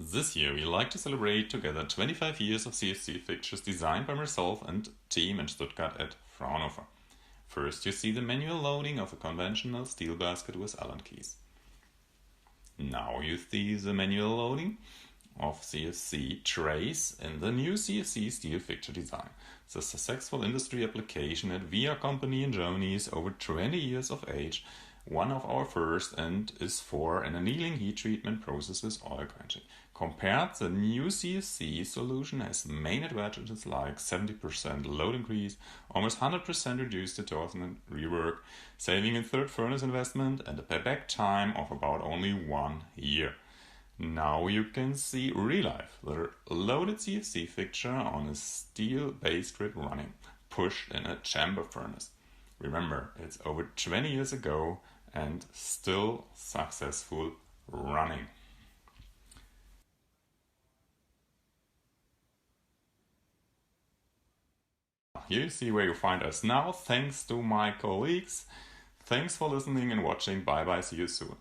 This year we like to celebrate together 25 years of CFC Fixtures designed by myself and team in Stuttgart at Fraunhofer. First you see the manual loading of a conventional steel basket with Allen keys. Now you see the manual loading of CFC trays in the new CFC steel fixture design. The successful industry application at VIA company in Germany is over 20 years of age, one of our first, and is for an annealing heat treatment process with oil quenching. Compared, the new CFC solution has main advantages like 70% load increase, almost 100% reduced torsion and rework, saving in third furnace investment, and a payback time of about only 1 year. Now you can see real life, the loaded CFC fixture on a steel base grid running, pushed in a chamber furnace. Remember, it's over 20 years ago and still successful running. Here you see where you find us now. Thanks to my colleagues. Thanks for listening and watching. Bye bye. See you soon.